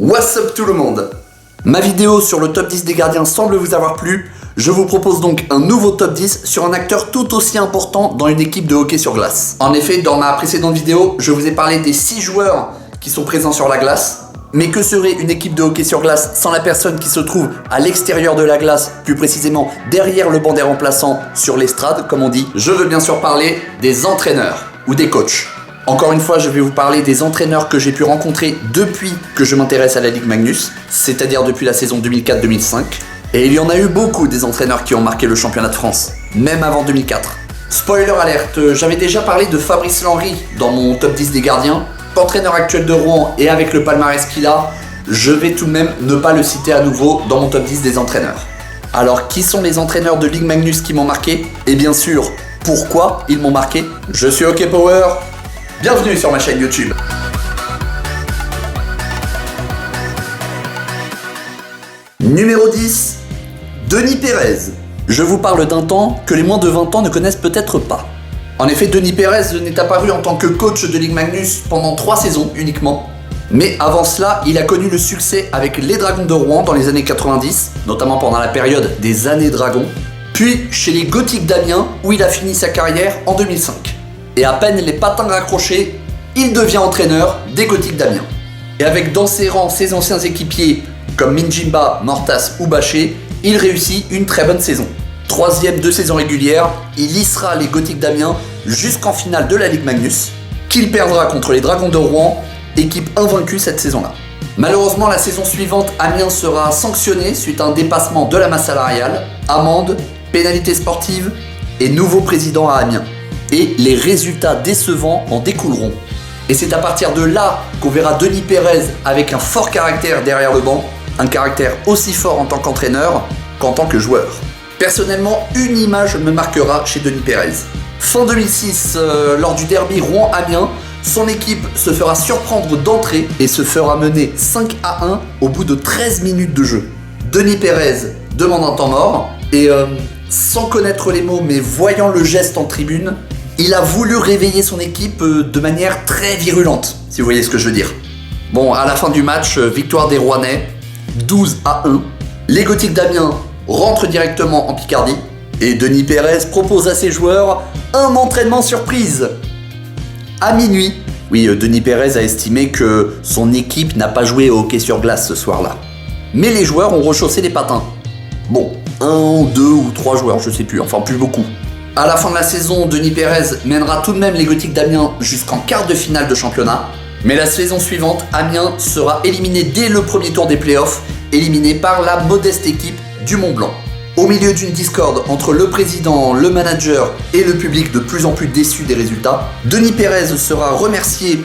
What's up tout le monde? Ma vidéo sur le top 10 des gardiens semble vous avoir plu. Je vous propose donc un nouveau top 10 sur un acteur tout aussi important dans une équipe de hockey sur glace. En effet, dans ma précédente vidéo, je vous ai parlé des 6 joueurs qui sont présents sur la glace. Mais que serait une équipe de hockey sur glace sans la personne qui se trouve à l'extérieur de la glace, plus précisément derrière le banc des remplaçants, sur l'estrade comme on dit? Je veux bien sûr parler des entraîneurs ou des coachs. Encore une fois, je vais vous parler des entraîneurs que j'ai pu rencontrer depuis que je m'intéresse à la Ligue Magnus, c'est-à-dire depuis la saison 2004-2005. Et il y en a eu beaucoup des entraîneurs qui ont marqué le championnat de France, même avant 2004. Spoiler alerte, j'avais déjà parlé de Fabrice Lenry dans mon top 10 des gardiens. Entraîneur actuel de Rouen et avec le palmarès qu'il a, je vais tout de même ne pas le citer à nouveau dans mon top 10 des entraîneurs. Alors, qui sont les entraîneurs de Ligue Magnus qui m'ont marqué? Et bien sûr, pourquoi ils m'ont marqué? Je suis Hockey Power. Bienvenue sur ma chaîne YouTube. Numéro 10, Denis Pérez. Je vous parle d'un temps que les moins de 20 ans ne connaissent peut-être pas. En effet, Denis Pérez n'est apparu en tant que coach de Ligue Magnus pendant 3 saisons uniquement. Mais avant cela, il a connu le succès avec les Dragons de Rouen dans les années 90, notamment pendant la période des années Dragons, puis chez les Gothiques d'Amiens où il a fini sa carrière en 2005. Et à peine les patins raccrochés, il devient entraîneur des Gothiques d'Amiens. Et avec dans ses rangs ses anciens équipiers comme Minjimba, Mortas ou Bachet, il réussit une très bonne saison. 3e de saison régulière, il hissera les Gothiques d'Amiens jusqu'en finale de la Ligue Magnus, qu'il perdra contre les Dragons de Rouen, équipe invaincue cette saison-là. Malheureusement, la saison suivante, Amiens sera sanctionné suite à un dépassement de la masse salariale, amende, pénalité sportive et nouveau président à Amiens. Et les résultats décevants en découleront. Et c'est à partir de là qu'on verra Denis Pérez avec un fort caractère derrière le banc, un caractère aussi fort en tant qu'entraîneur qu'en tant que joueur. Personnellement, une image me marquera chez Denis Pérez. Fin 2006, lors du derby Rouen-Amiens, son équipe se fera surprendre d'entrée et se fera mener 5-1 au bout de 13 minutes de jeu. Denis Pérez demande un temps mort et sans connaître les mots mais voyant le geste en tribune, il a voulu réveiller son équipe de manière très virulente, si vous voyez ce que je veux dire. Bon, à la fin du match, victoire des Rouennais, 12-1. Les Gothiques d'Amiens rentrent directement en Picardie et Denis Pérez propose à ses joueurs un entraînement surprise. À minuit, oui, Denis Pérez a estimé que son équipe n'a pas joué au hockey sur glace ce soir-là. Mais les joueurs ont rechaussé les patins. Bon, 1, 2 ou 3 joueurs, je sais plus, enfin plus beaucoup. À la fin de la saison, Denis Pérez mènera tout de même les Gothiques d'Amiens jusqu'en quart de finale de championnat. Mais la saison suivante, Amiens sera éliminé dès le premier tour des playoffs, éliminé par la modeste équipe du Mont-Blanc. Au milieu d'une discorde entre le président, le manager et le public de plus en plus déçu des résultats, Denis Pérez sera remercié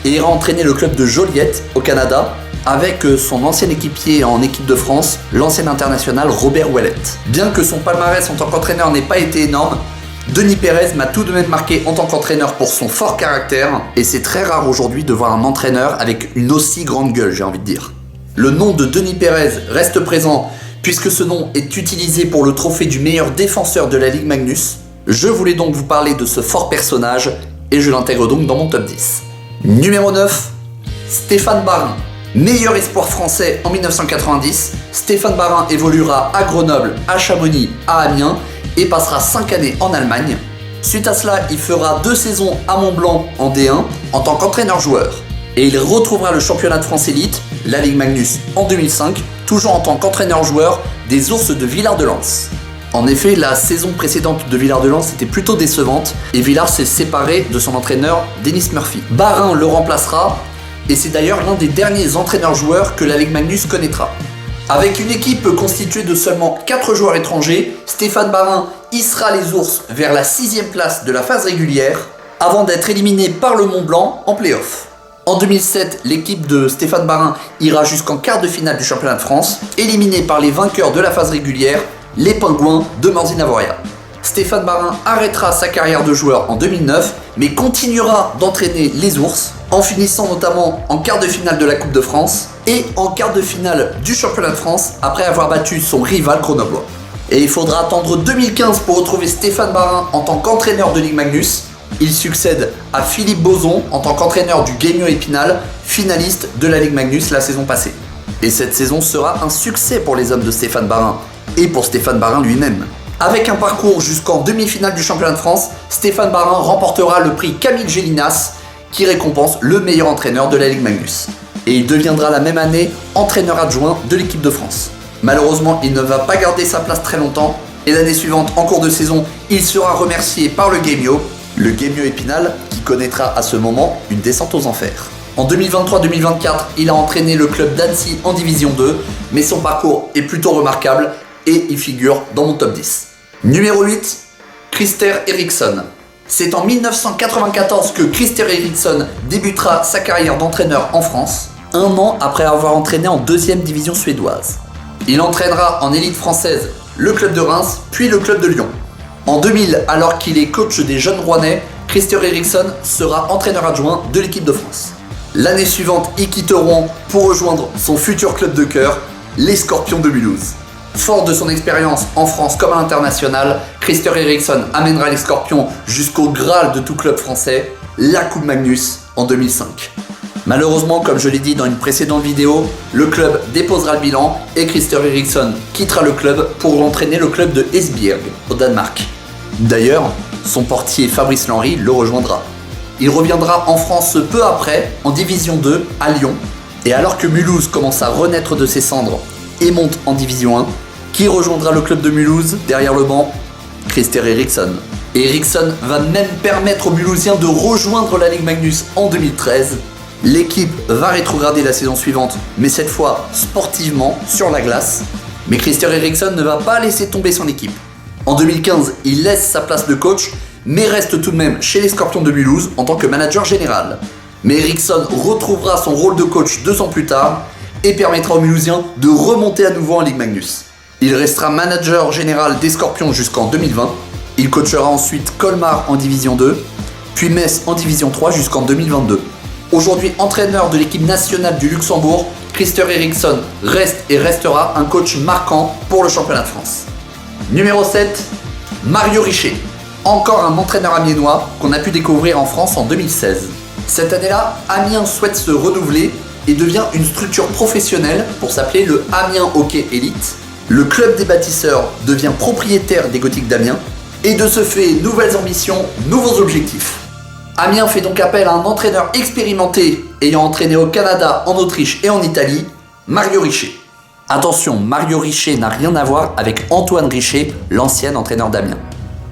et ira entraîner le club de Joliette au Canada avec son ancien équipier en équipe de France, l'ancien international Robert Ouellette. Bien que son palmarès en tant qu'entraîneur n'ait pas été énorme, Denis Pérez m'a tout de même marqué en tant qu'entraîneur pour son fort caractère et c'est très rare aujourd'hui de voir un entraîneur avec une aussi grande gueule, j'ai envie de dire. Le nom de Denis Pérez reste présent puisque ce nom est utilisé pour le trophée du meilleur défenseur de la Ligue Magnus. Je voulais donc vous parler de ce fort personnage et je l'intègre donc dans mon top 10. Numéro 9, Stéphane Barin. Meilleur espoir français en 1990, Stéphane Barin évoluera à Grenoble, à Chamonix, à Amiens et passera 5 années en Allemagne. Suite à cela, il fera 2 saisons à Mont-Blanc en D1 en tant qu'entraîneur-joueur. Et il retrouvera le championnat de France élite, la Ligue Magnus en 2005, toujours en tant qu'entraîneur-joueur des Ours de Villard-de-Lans. En effet, la saison précédente de Villard-de-Lans était plutôt décevante et Villard s'est séparé de son entraîneur Dennis Murphy. Barin le remplacera et c'est d'ailleurs l'un des derniers entraîneurs-joueurs que la Ligue Magnus connaîtra. Avec une équipe constituée de seulement 4 joueurs étrangers, Stéphane Barin hissera les Ours vers la 6e place de la phase régulière avant d'être éliminé par le Mont-Blanc en play-off. En 2007, l'équipe de Stéphane Barin ira jusqu'en quart de finale du championnat de France, éliminée par les vainqueurs de la phase régulière, les Pingouins de Morzine-Avoria. Stéphane Barin arrêtera sa carrière de joueur en 2009, mais continuera d'entraîner les Ours, en finissant notamment en quart de finale de la Coupe de France et en quart de finale du championnat de France après avoir battu son rival grenoblois. Et il faudra attendre 2015 pour retrouver Stéphane Barin en tant qu'entraîneur de Ligue Magnus. Il succède à Philippe Boson en tant qu'entraîneur du Guémio Épinal, finaliste de la Ligue Magnus la saison passée. Et cette saison sera un succès pour les hommes de Stéphane Barin, et pour Stéphane Barin lui-même. Avec un parcours jusqu'en demi-finale du championnat de France, Stéphane Barin remportera le prix Camille Gélinas, qui récompense le meilleur entraîneur de la Ligue Magnus. Et il deviendra la même année entraîneur adjoint de l'équipe de France. Malheureusement, il ne va pas garder sa place très longtemps, et l'année suivante, en cours de saison, il sera remercié par le Guémio Épinal, qui connaîtra à ce moment une descente aux enfers. En 2023-2024, il a entraîné le club d'Annecy en Division 2, mais son parcours est plutôt remarquable et il figure dans mon top 10. Numéro 8, Christer Eriksson. C'est en 1994 que Christer Eriksson débutera sa carrière d'entraîneur en France, un an après avoir entraîné en 2e division suédoise. Il entraînera en élite française le club de Reims, puis le club de Lyon. En 2000, alors qu'il est coach des jeunes Rouennais, Christer Eriksson sera entraîneur adjoint de l'équipe de France. L'année suivante, il quitte Rouen pour rejoindre son futur club de cœur, les Scorpions de Mulhouse. Fort de son expérience en France comme à l'international, Christer Eriksson amènera les Scorpions jusqu'au Graal de tout club français, la Coupe Magnus en 2005. Malheureusement, comme je l'ai dit dans une précédente vidéo, le club déposera le bilan et Christer Eriksson quittera le club pour entraîner le club de Esbjerg au Danemark. D'ailleurs, son portier Fabrice Lenry le rejoindra. Il reviendra en France peu après, en Division 2, à Lyon. Et alors que Mulhouse commence à renaître de ses cendres et monte en Division 1, qui rejoindra le club de Mulhouse derrière le banc? Christer Eriksson. Et Eriksson va même permettre aux Mulhousiens de rejoindre la Ligue Magnus en 2013. L'équipe va rétrograder la saison suivante, mais cette fois sportivement sur la glace. Mais Christer Eriksson ne va pas laisser tomber son équipe. En 2015, il laisse sa place de coach, mais reste tout de même chez les Scorpions de Mulhouse en tant que manager général. Mais Eriksson retrouvera son rôle de coach 2 ans plus tard et permettra aux Mulhousiens de remonter à nouveau en Ligue Magnus. Il restera manager général des Scorpions jusqu'en 2020. Il coachera ensuite Colmar en Division 2, puis Metz en Division 3 jusqu'en 2022. Aujourd'hui entraîneur de l'équipe nationale du Luxembourg, Christer Eriksson reste et restera un coach marquant pour le championnat de France. Numéro 7, Mario Richer. Encore un entraîneur amiénois qu'on a pu découvrir en France en 2016. Cette année-là, Amiens souhaite se renouveler et devient une structure professionnelle pour s'appeler le Amiens Hockey Elite. Le club des bâtisseurs devient propriétaire des Gothiques d'Amiens et de ce fait, nouvelles ambitions, nouveaux objectifs. Amiens fait donc appel à un entraîneur expérimenté ayant entraîné au Canada, en Autriche et en Italie, Mario Richer. Attention, Mario Richer n'a rien à voir avec Antoine Richer, l'ancien entraîneur d'Amiens.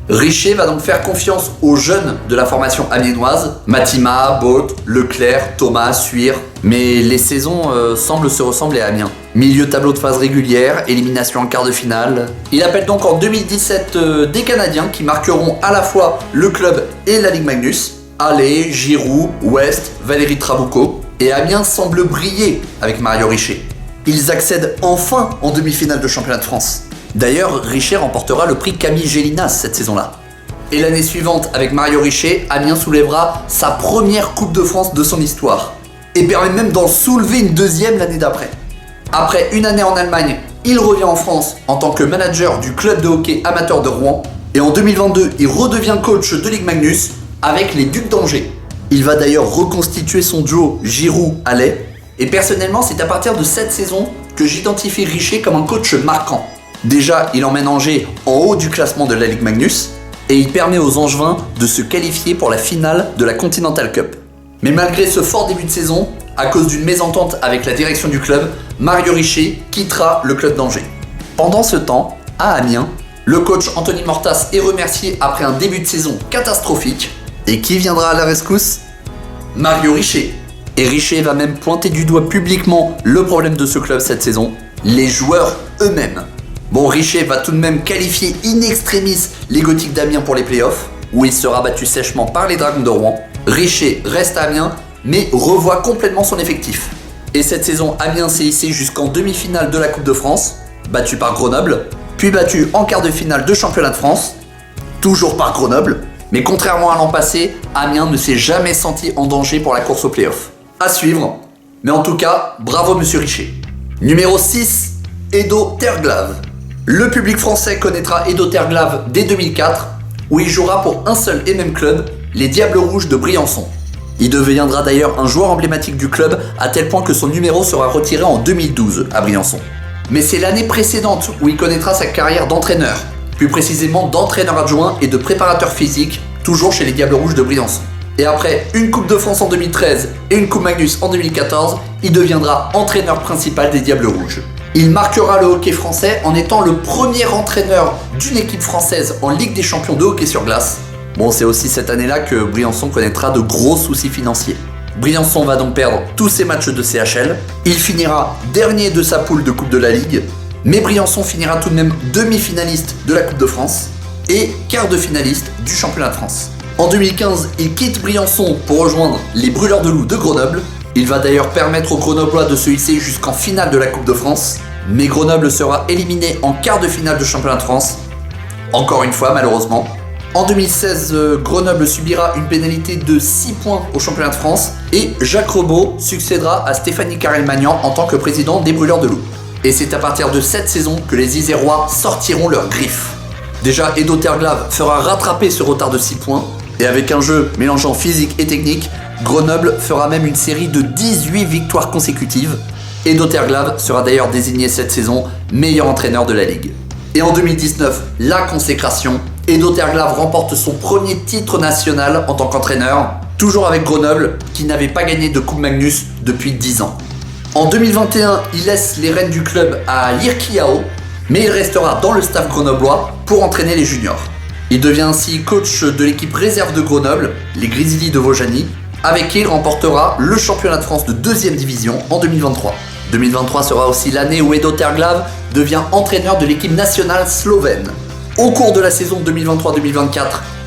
Richer va donc faire confiance aux jeunes de la formation amiénoise, Matima, Baud, Leclerc, Thomas, Suire. Mais les saisons semblent se ressembler à Amiens. Milieu tableau de phase régulière, élimination en quart de finale. Il appelle donc en 2017 des Canadiens qui marqueront à la fois le club et la Ligue Magnus. Allais, Giroud, West, Valérie Trabucco. Et Amiens semble briller avec Mario Richer. Ils accèdent enfin en demi-finale de championnat de France. D'ailleurs, Richer remportera le prix Camille Gélinas cette saison-là. Et l'année suivante, avec Mario Richer, Amiens soulèvera sa première Coupe de France de son histoire. Et permet même d'en soulever une deuxième l'année d'après. Après une année en Allemagne, il revient en France en tant que manager du club de hockey amateur de Rouen. Et en 2022, il redevient coach de Ligue Magnus avec les Ducs d'Angers. Il va d'ailleurs reconstituer son duo Giroud-Allais. Et personnellement, c'est à partir de cette saison que j'identifie Richer comme un coach marquant. Déjà, il emmène Angers en haut du classement de la Ligue Magnus et il permet aux Angevins de se qualifier pour la finale de la Continental Cup. Mais malgré ce fort début de saison, à cause d'une mésentente avec la direction du club, Mario Richer quittera le club d'Angers. Pendant ce temps, à Amiens, le coach Anthony Mortas est remercié après un début de saison catastrophique. Et qui viendra à la rescousse? Mario Richer. Et Richer va même pointer du doigt publiquement le problème de ce club cette saison, les joueurs eux-mêmes. Bon, Richer va tout de même qualifier in extremis les Gothiques d'Amiens pour les playoffs, où il sera battu sèchement par les Dragons de Rouen. Richer reste à Amiens, mais revoit complètement son effectif. Et cette saison, Amiens s'est hissé jusqu'en demi-finale de la Coupe de France, battu par Grenoble, puis battu en quart de finale de championnat de France, toujours par Grenoble. Mais contrairement à l'an passé, Amiens ne s'est jamais senti en danger pour la course aux playoffs. À suivre, mais en tout cas, bravo monsieur Richer. Numéro 6, Edo Terglav. Le public français connaîtra Edo Terglav dès 2004, où il jouera pour un seul et même club, les Diables Rouges de Briançon. Il deviendra d'ailleurs un joueur emblématique du club à tel point que son numéro sera retiré en 2012 à Briançon. Mais c'est l'année précédente où il connaîtra sa carrière d'entraîneur, plus précisément d'entraîneur adjoint et de préparateur physique, toujours chez les Diables Rouges de Briançon. Et après une Coupe de France en 2013 et une Coupe Magnus en 2014, il deviendra entraîneur principal des Diables Rouges. Il marquera le hockey français en étant le premier entraîneur d'une équipe française en Ligue des Champions de hockey sur glace. Bon, c'est aussi cette année-là que Briançon connaîtra de gros soucis financiers. Briançon va donc perdre tous ses matchs de CHL. Il finira dernier de sa poule de Coupe de la Ligue. Mais Briançon finira tout de même demi-finaliste de la Coupe de France et quart de finaliste du Championnat de France. En 2015, il quitte Briançon pour rejoindre les Brûleurs de Loups de Grenoble. Il va d'ailleurs permettre aux Grenoblois de se hisser jusqu'en finale de la Coupe de France. Mais Grenoble sera éliminé en quart de finale de Championnat de France. Encore une fois, malheureusement. En 2016, Grenoble subira une pénalité de 6 points au Championnat de France et Jacques Rebaud succédera à Stéphanie Carrel-Magnan en tant que président des Brûleurs de Loups. Et c'est à partir de cette saison que les Isérois sortiront leurs griffes. Déjà, Edo Terglav fera rattraper ce retard de 6 points, et avec un jeu mélangeant physique et technique, Grenoble fera même une série de 18 victoires consécutives. Edo Terglav sera d'ailleurs désigné cette saison meilleur entraîneur de la Ligue. Et en 2019, la consécration, Edo Terglav remporte son premier titre national en tant qu'entraîneur, toujours avec Grenoble, qui n'avait pas gagné de Coupe Magnus depuis 10 ans. En 2021, il laisse les rênes du club à Lirkiao, mais il restera dans le staff grenoblois pour entraîner les juniors. Il devient ainsi coach de l'équipe réserve de Grenoble, les Grizzlies de Vaujany, avec qui il remportera le championnat de France de 2e division en 2023. 2023 sera aussi l'année où Edo Terglav devient entraîneur de l'équipe nationale slovène. Au cours de la saison 2023-2024,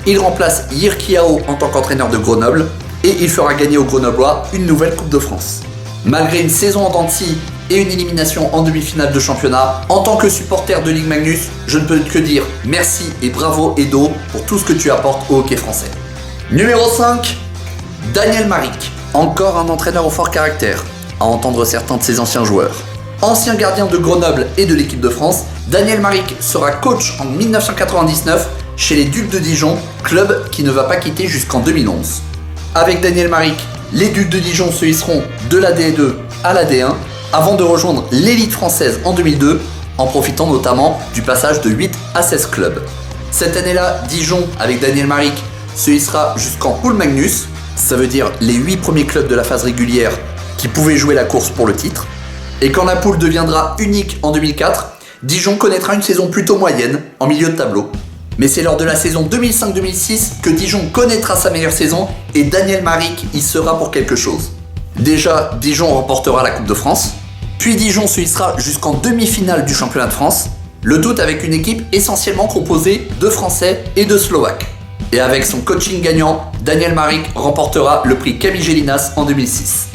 il remplace Yirkiao en tant qu'entraîneur de Grenoble et il fera gagner aux Grenoblois une nouvelle Coupe de France. Malgré une saison en dents de scie et une élimination en demi-finale de championnat, en tant que supporter de Ligue Magnus, je ne peux que dire merci et bravo Edo pour tout ce que tu apportes au hockey français. Numéro 5, Daniel Maric, encore un entraîneur au fort caractère, à entendre certains de ses anciens joueurs. Ancien gardien de Grenoble et de l'équipe de France, Daniel Maric sera coach en 1999 chez les Ducs de Dijon, club qui ne va pas quitter jusqu'en 2011. Avec Daniel Maric, les Ducs de Dijon se hisseront de la D2 à la D1 avant de rejoindre l'élite française en 2002 en profitant notamment du passage de 8 à 16 clubs. Cette année-là, Dijon, avec Daniel Maric, se hissera jusqu'en poule Magnus, ça veut dire les 8 premiers clubs de la phase régulière qui pouvaient jouer la course pour le titre. Et quand la poule deviendra unique en 2004, Dijon connaîtra une saison plutôt moyenne, en milieu de tableau. Mais c'est lors de la saison 2005-2006 que Dijon connaîtra sa meilleure saison et Daniel Maric y sera pour quelque chose. Déjà, Dijon remportera la Coupe de France, puis Dijon se hissera jusqu'en demi-finale du championnat de France, le tout avec une équipe essentiellement composée de Français et de Slovaques. Et avec son coaching gagnant, Daniel Maric remportera le prix Camille Gélinas en 2006.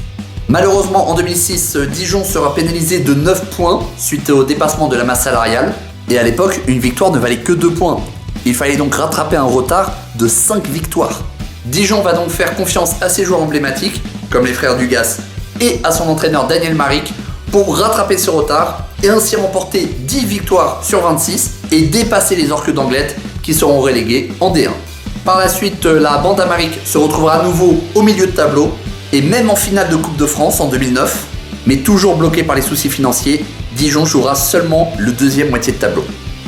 Malheureusement, en 2006, Dijon sera pénalisé de 9 points suite au dépassement de la masse salariale. Et à l'époque, une victoire ne valait que 2 points. Il fallait donc rattraper un retard de 5 victoires. Dijon va donc faire confiance à ses joueurs emblématiques, comme les frères Dugas, et à son entraîneur Daniel Maric, pour rattraper ce retard et ainsi remporter 10 victoires sur 26 et dépasser les Orques d'Anglet qui seront relégués en D1. Par la suite, la bande à Maric se retrouvera à nouveau au milieu de tableau et même en finale de Coupe de France en 2009, mais toujours bloqué par les soucis financiers, Dijon jouera seulement le deuxième moitié de tableau.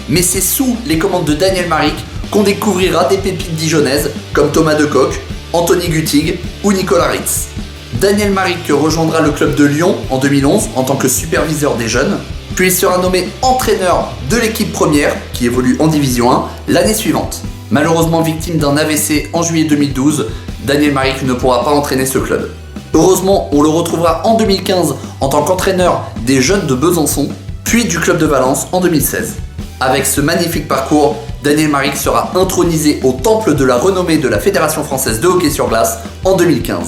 Mais c'est sous les commandes de Daniel Maric qu'on découvrira des pépites dijonnaises comme Thomas Decoq, Anthony Guttig ou Nicolas Ritz. Daniel Maric rejoindra le club de Lyon en 2011 en tant que superviseur des jeunes, puis il sera nommé entraîneur de l'équipe première qui évolue en Division 1 l'année suivante. Malheureusement victime d'un AVC en juillet 2012, Daniel Maric ne pourra pas entraîner ce club. Heureusement, on le retrouvera en 2015 en tant qu'entraîneur des jeunes de Besançon, puis du club de Valence en 2016. Avec ce magnifique parcours, Daniel Maric sera intronisé au temple de la renommée de la Fédération française de hockey sur glace en 2015.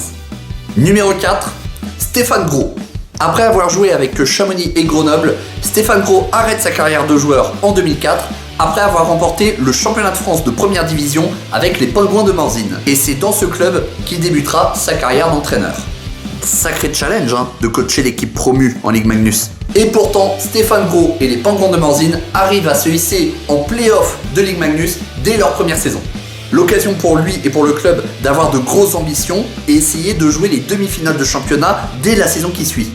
Numéro 4, Stéphane Gros. Après avoir joué avec Chamonix et Grenoble, Stéphane Gros arrête sa carrière de joueur en 2004 après avoir remporté le championnat de France de première division avec les Pingouins de Morzine. Et c'est dans ce club qu'il débutera sa carrière d'entraîneur. Sacré challenge de coacher l'équipe promue en Ligue Magnus. Et pourtant, Stéphane Gros et les Pingouins de Morzine arrivent à se hisser en play-off de Ligue Magnus dès leur première saison. L'occasion pour lui et pour le club d'avoir de grosses ambitions et essayer de jouer les demi-finales de championnat dès la saison qui suit.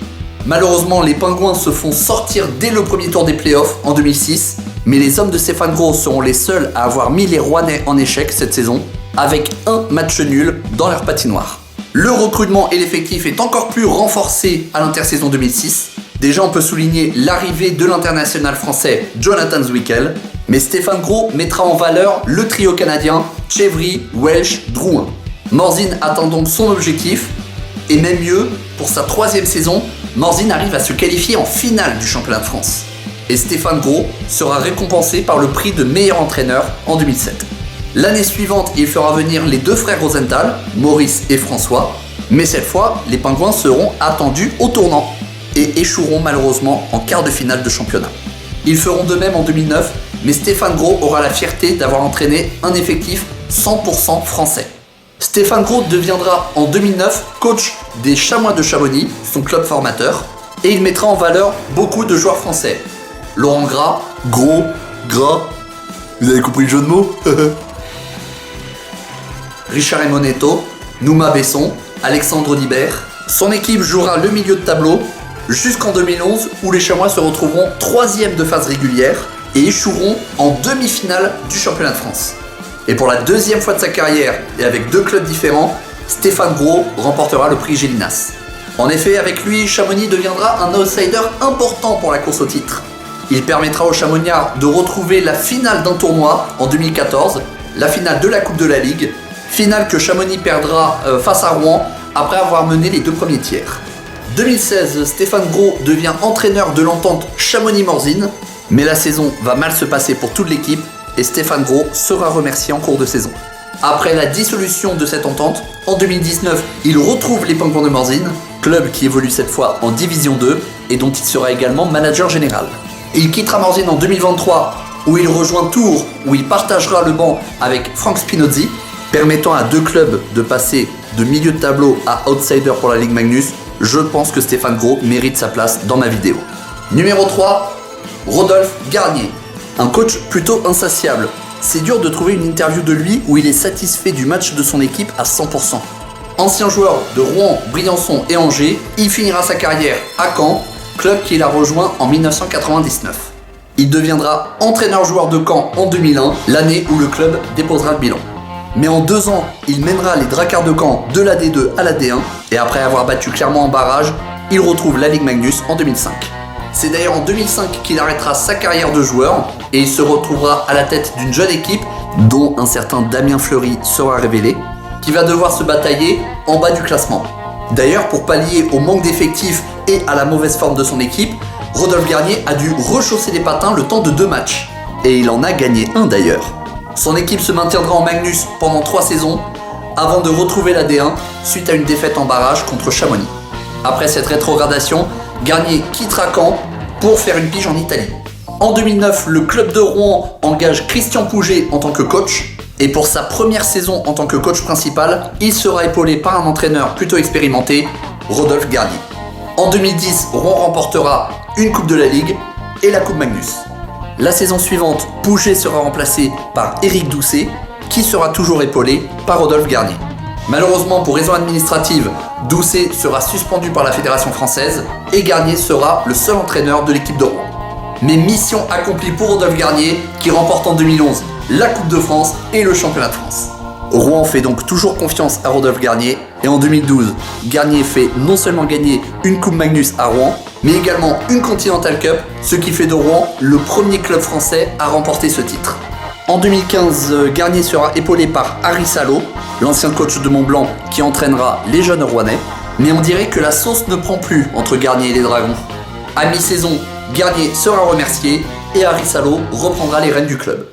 Malheureusement, les Pingouins se font sortir dès le premier tour des playoffs en 2006, mais les hommes de Stéphane Gros seront les seuls à avoir mis les Rouennais en échec cette saison, avec un match nul dans leur patinoire. Le recrutement et l'effectif est encore plus renforcé à l'intersaison 2006. Déjà, on peut souligner l'arrivée de l'international français Jonathan Zwikel, mais Stéphane Gros mettra en valeur le trio canadien Chevry, Welsh, Drouin. Morzine atteint donc son objectif, et même mieux, pour sa 3e saison, Morzine arrive à se qualifier en finale du championnat de France. Et Stéphane Gros sera récompensé par le prix de meilleur entraîneur en 2007. L'année suivante, il fera venir les 2 frères Rosenthal, Maurice et François, mais cette fois, les Pingouins seront attendus au tournant et échoueront malheureusement en quart de finale de championnat. Ils feront de même en 2009, mais Stéphane Gros aura la fierté d'avoir entraîné un effectif 100% français. Stéphane Gros deviendra en 2009 coach des Chamois de Chamonix, son club formateur, et il mettra en valeur beaucoup de joueurs français. Laurent Gras, Gros, Gras, vous avez compris le jeu de mots? Richard Emonetto, Nouma Besson, Alexandre Audibert. Son équipe jouera le milieu de tableau jusqu'en 2011 où les Chamois se retrouveront 3e de phase régulière et échoueront en demi-finale du championnat de France. Et pour la 2e fois de sa carrière et avec 2 clubs différents, Stéphane Gros remportera le prix Gélinas. En effet, avec lui, Chamonix deviendra un outsider important pour la course au titre. Il permettra aux Chamoniards de retrouver la finale d'un tournoi en 2014, la finale de la Coupe de la Ligue, finale que Chamonix perdra face à Rouen après avoir mené les 2 premiers tiers. 2016, Stéphane Gros devient entraîneur de l'entente Chamonix-Morzine, mais la saison va mal se passer pour toute l'équipe et Stéphane Gros sera remercié en cours de saison. Après la dissolution de cette entente, en 2019, il retrouve les Pingouins de Morzine, club qui évolue cette fois en Division 2 et dont il sera également manager général. Il quittera Morzine en 2023 où il rejoint Tours où il partagera le banc avec Franck Spinozzi, permettant à 2 clubs de passer de milieu de tableau à outsider pour la Ligue Magnus. Je pense que Stéphane Gros mérite sa place dans ma vidéo. Numéro 3, Rodolphe Garnier. Un coach plutôt insatiable. C'est dur de trouver une interview de lui où il est satisfait du match de son équipe à 100%. Ancien joueur de Rouen, Briançon et Angers, il finira sa carrière à Caen, club qu'il a rejoint en 1999. Il deviendra entraîneur-joueur de Caen en 2001, l'année où le club déposera le bilan. Mais en 2 ans, il mènera les Dracards de Caen de la D2 à la D1 et après avoir battu Clermont en barrage, il retrouve la Ligue Magnus en 2005. C'est d'ailleurs en 2005 qu'il arrêtera sa carrière de joueur et il se retrouvera à la tête d'une jeune équipe dont un certain Damien Fleury sera révélé, qui va devoir se batailler en bas du classement. D'ailleurs, pour pallier au manque d'effectifs et à la mauvaise forme de son équipe, Rodolphe Garnier a dû rechausser les patins le temps de 2 matchs. Et il en a gagné un d'ailleurs. Son équipe se maintiendra en Magnus pendant 3 saisons avant de retrouver la D1 suite à une défaite en barrage contre Chamonix. Après cette rétrogradation, Garnier quittera Caen pour faire une pige en Italie. En 2009, le club de Rouen engage Christian Pouget en tant que coach et pour sa première saison en tant que coach principal, il sera épaulé par un entraîneur plutôt expérimenté, Rodolphe Garnier. En 2010, Rouen remportera une Coupe de la Ligue et la Coupe Magnus. La saison suivante, Pouget sera remplacé par Éric Doucet, qui sera toujours épaulé par Rodolphe Garnier. Malheureusement, pour raisons administratives, Doucet sera suspendu par la Fédération française et Garnier sera le seul entraîneur de l'équipe de Rouen. Mais mission accomplie pour Rodolphe Garnier, qui remporte en 2011 la Coupe de France et le Championnat de France. Rouen fait donc toujours confiance à Rodolphe Garnier et en 2012, Garnier fait non seulement gagner une Coupe Magnus à Rouen, mais également une Continental Cup, ce qui fait de Rouen le premier club français à remporter ce titre. En 2015, Garnier sera épaulé par Harry Salo, l'ancien coach de Mont-Blanc qui entraînera les jeunes Rouennais, mais on dirait que la sauce ne prend plus entre Garnier et les Dragons. À mi-saison, Garnier sera remercié et Harry Salo reprendra les rênes du club.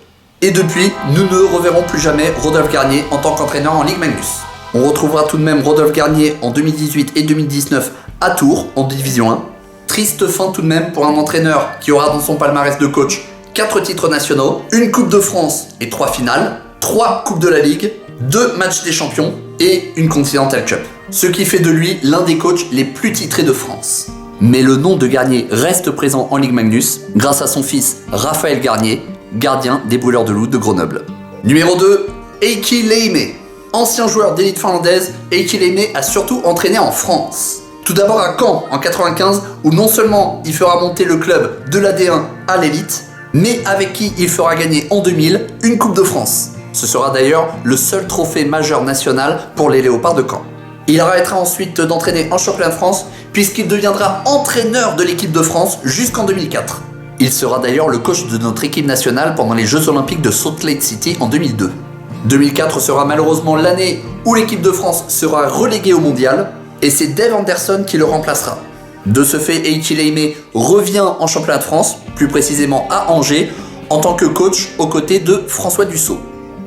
Et depuis, nous ne reverrons plus jamais Rodolphe Garnier en tant qu'entraîneur en Ligue Magnus. On retrouvera tout de même Rodolphe Garnier en 2018 et 2019 à Tours en Division 1. Triste fin tout de même pour un entraîneur qui aura dans son palmarès de coach 4 titres nationaux, une Coupe de France et 3 finales, 3 Coupes de la Ligue, 2 matchs des champions et une Continental Cup. Ce qui fait de lui l'un des coachs les plus titrés de France. Mais le nom de Garnier reste présent en Ligue Magnus grâce à son fils Raphaël Garnier, gardien des Brûleurs de Loup de Grenoble. Numéro 2, Heikki Leime. Ancien joueur d'élite finlandaise, Heikki Leime a surtout entraîné en France. Tout d'abord à Caen en 95, où non seulement il fera monter le club de la D1 à l'élite, mais avec qui il fera gagner en 2000 une Coupe de France. Ce sera d'ailleurs le seul trophée majeur national pour les Léopards de Caen. Il arrêtera ensuite d'entraîner en championnat de France, puisqu'il deviendra entraîneur de l'équipe de France jusqu'en 2004. Il sera d'ailleurs le coach de notre équipe nationale pendant les Jeux Olympiques de Salt Lake City en 2002. 2004 sera malheureusement l'année où l'équipe de France sera reléguée au mondial, et c'est Dave Anderson qui le remplacera. De ce fait, Heikki Leime revient en championnat de France, plus précisément à Angers, en tant que coach aux côtés de François Dussault.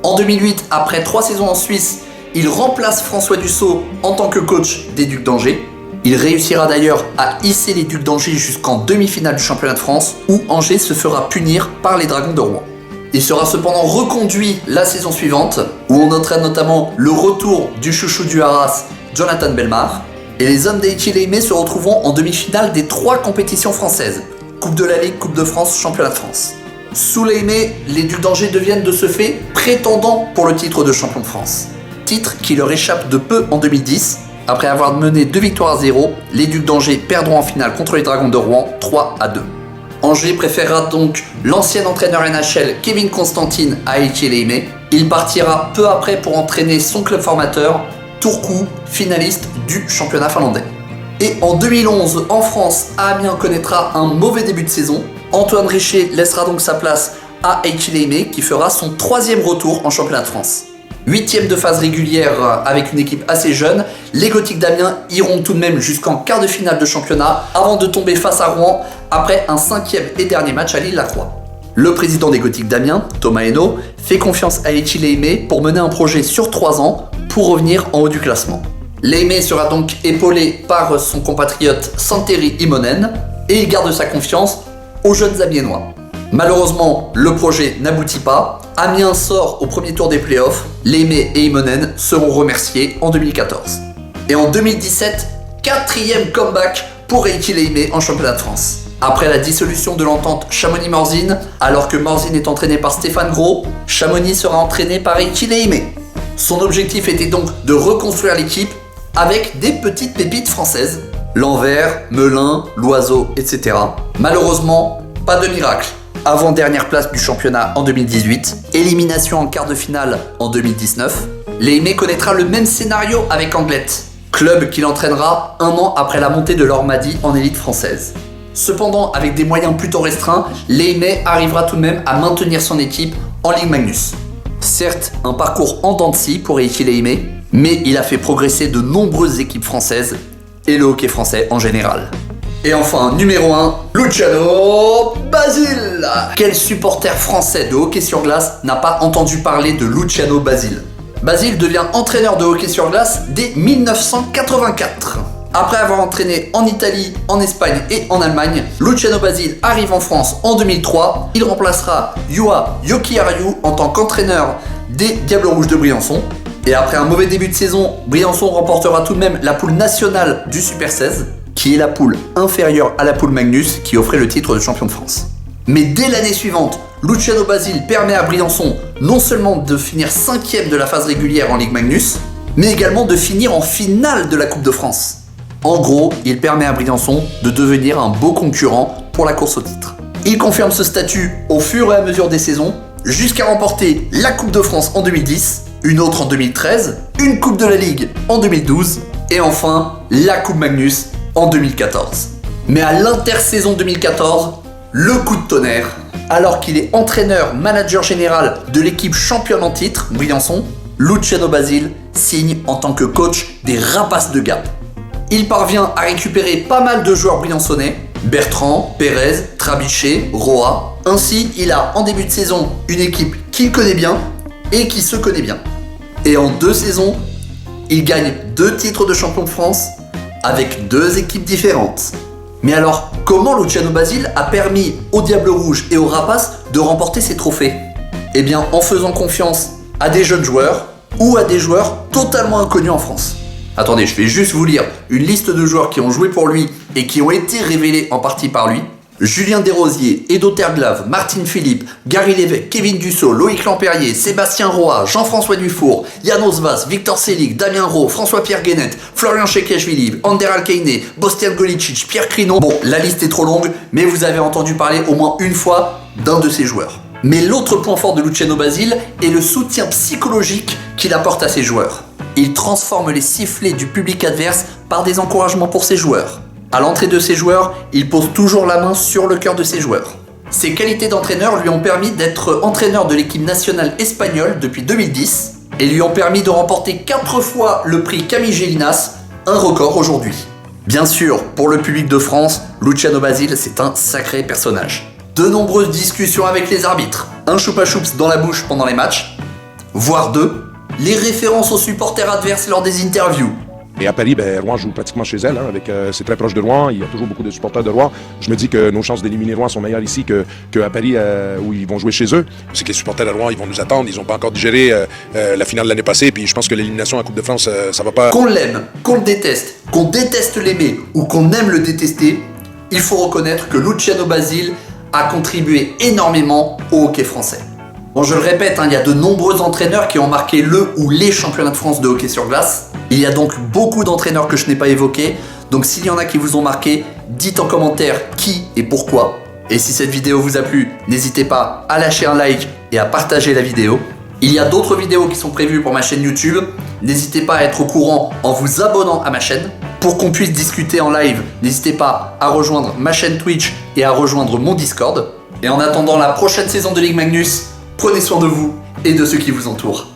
En 2008, après 3 saisons en Suisse, il remplace François Dussault en tant que coach des Ducs d'Angers. Il réussira d'ailleurs à hisser les Ducs d'Angers jusqu'en demi-finale du championnat de France, où Angers se fera punir par les Dragons de Rouen. Il sera cependant reconduit la saison suivante, où on notera notamment le retour du chouchou du Haras, Jonathan Bellemare, et les hommes d'Heikki Leime se retrouveront en demi-finale des 3 compétitions françaises, Coupe de la Ligue, Coupe de France, Championnat de France. Sous Leime, les Ducs d'Angers deviennent de ce fait prétendants pour le titre de champion de France. Titre qui leur échappe de peu en 2010. Après avoir mené 2 victoires à 0, les Ducs d'Angers perdront en finale contre les Dragons de Rouen 3-2. Angers préférera donc l'ancien entraîneur NHL Kevin Constantine à Heikki Leime. Il partira peu après pour entraîner son club formateur, Turku, finaliste du championnat finlandais. Et en 2011, en France, Amiens connaîtra un mauvais début de saison. Antoine Richer laissera donc sa place à Heikki Leime qui fera son 3e retour en championnat de France. 8e de phase régulière avec une équipe assez jeune, les Gothiques d'Amiens iront tout de même jusqu'en quart de finale de championnat avant de tomber face à Rouen après un 5e et dernier match à Lille-la-Croix. Le président des Gothiques d'Amiens, Thomas Hainaut, fait confiance à Heikki Leime pour mener un projet sur 3 ans pour revenir en haut du classement. Leime sera donc épaulé par son compatriote Santeri Immonen et il garde sa confiance aux jeunes Amiénois. Malheureusement, le projet n'aboutit pas. Amiens sort au premier tour des playoffs. Leime et Immonen seront remerciés en 2014. Et en 2017, 4e comeback pour Heikki Leime en championnat de France. Après la dissolution de l'entente Chamonix-Morzine, alors que Morzine est entraîné par Stéphane Gros, Chamonix sera entraîné par Heikki Leime. Son objectif était donc de reconstruire l'équipe avec des petites pépites françaises. L'Anvers, Melun, l'Oiseau, etc. Malheureusement, pas de miracle. Avant-dernière place du championnat en 2018, élimination en quart de finale en 2019, Leime connaîtra le même scénario avec Anglet, club qu'il entraînera 1 an après la montée de l'Ormadi en élite française. Cependant, avec des moyens plutôt restreints, Leime arrivera tout de même à maintenir son équipe en Ligue Magnus. Certes, un parcours en dents de scie pour Heikki Leime, mais il a fait progresser de nombreuses équipes françaises et le hockey français en général. Et enfin, numéro 1, Luciano Basile. Quel supporter français de hockey sur glace n'a pas entendu parler de Luciano Basile? Basile devient entraîneur de hockey sur glace dès 1984. Après avoir entraîné en Italie, en Espagne et en Allemagne, Luciano Basile arrive en France en 2003. Il remplacera Juha Jokiharju en tant qu'entraîneur des Diables Rouges de Briançon. Et après un mauvais début de saison, Briançon remportera tout de même la poule nationale du Super 16, qui est la poule inférieure à la poule Magnus qui offrait le titre de champion de France. Mais dès l'année suivante, Luciano Basile permet à Briançon non seulement de finir 5e de la phase régulière en Ligue Magnus, mais également de finir en finale de la Coupe de France. En gros, il permet à Briançon de devenir un beau concurrent pour la course au titre. Il confirme ce statut au fur et à mesure des saisons, jusqu'à remporter la Coupe de France en 2010, une autre en 2013, une Coupe de la Ligue en 2012, et enfin la Coupe Magnus en 2014. Mais à l'intersaison 2014, le coup de tonnerre, alors qu'il est entraîneur-manager général de l'équipe championne en titre, Briançon, Luciano Basile signe en tant que coach des Rapaces de Gap. Il parvient à récupérer pas mal de joueurs briançonnais, Bertrand, Pérez, Trabichet, Roa. Ainsi, il a en début de saison une équipe qu'il connaît bien et qui se connaît bien. Et en 2 saisons, il gagne 2 titres de champion de France avec 2 équipes différentes. Mais alors, comment Luciano Basile a permis aux Diables Rouges et aux Rapaces de remporter ces trophées? Eh bien, en faisant confiance à des jeunes joueurs ou à des joueurs totalement inconnus en France. Attendez, je vais juste vous lire une liste de joueurs qui ont joué pour lui et qui ont été révélés en partie par lui. Julien Desrosiers, Edo Terglav, Martine Philippe, Gary Lévesque, Kevin Dussault, Loïc Lampérier, Sébastien Roy, Jean-François Dufour, Janos Vas, Victor Selig, Damien Rowe, François-Pierre Guénette, Florian Chekeshvili, Ander Alcaine, Bostian Golicic, Pierre Crinon. Bon, la liste est trop longue, mais vous avez entendu parler au moins une fois d'un de ces joueurs. Mais l'autre point fort de Luciano Basile est le soutien psychologique qu'il apporte à ses joueurs. Il transforme les sifflets du public adverse par des encouragements pour ses joueurs. À l'entrée de ses joueurs, il pose toujours la main sur le cœur de ses joueurs. Ses qualités d'entraîneur lui ont permis d'être entraîneur de l'équipe nationale espagnole depuis 2010 et lui ont permis de remporter 4 fois le prix Camille Gélinas, un record aujourd'hui. Bien sûr, pour le public de France, Luciano Basile, c'est un sacré personnage. De nombreuses discussions avec les arbitres, un choupa-choups dans la bouche pendant les matchs, voire 2, les références aux supporters adverses lors des interviews. Et à Paris, Rouen joue pratiquement chez elle, c'est très proche de Rouen, il y a toujours beaucoup de supporters de Rouen. Je me dis que nos chances d'éliminer Rouen sont meilleures ici qu'à Paris, où ils vont jouer chez eux. C'est que les supporters de Rouen, ils vont nous attendre, ils n'ont pas encore digéré la finale de l'année passée, puis je pense que l'élimination à la Coupe de France, ça va pas... Qu'on l'aime, qu'on le déteste, qu'on déteste l'aimer ou qu'on aime le détester, il faut reconnaître que Luciano Basile a contribué énormément au hockey français. Bon, je le répète, il y a de nombreux entraîneurs qui ont marqué le ou les championnats de France de hockey sur glace. Il y a donc beaucoup d'entraîneurs que je n'ai pas évoqués. Donc s'il y en a qui vous ont marqué, dites en commentaire qui et pourquoi. Et si cette vidéo vous a plu, n'hésitez pas à lâcher un like et à partager la vidéo. Il y a d'autres vidéos qui sont prévues pour ma chaîne YouTube. N'hésitez pas à être au courant en vous abonnant à ma chaîne. Pour qu'on puisse discuter en live, n'hésitez pas à rejoindre ma chaîne Twitch et à rejoindre mon Discord. Et en attendant la prochaine saison de Ligue Magnus, prenez soin de vous et de ceux qui vous entourent.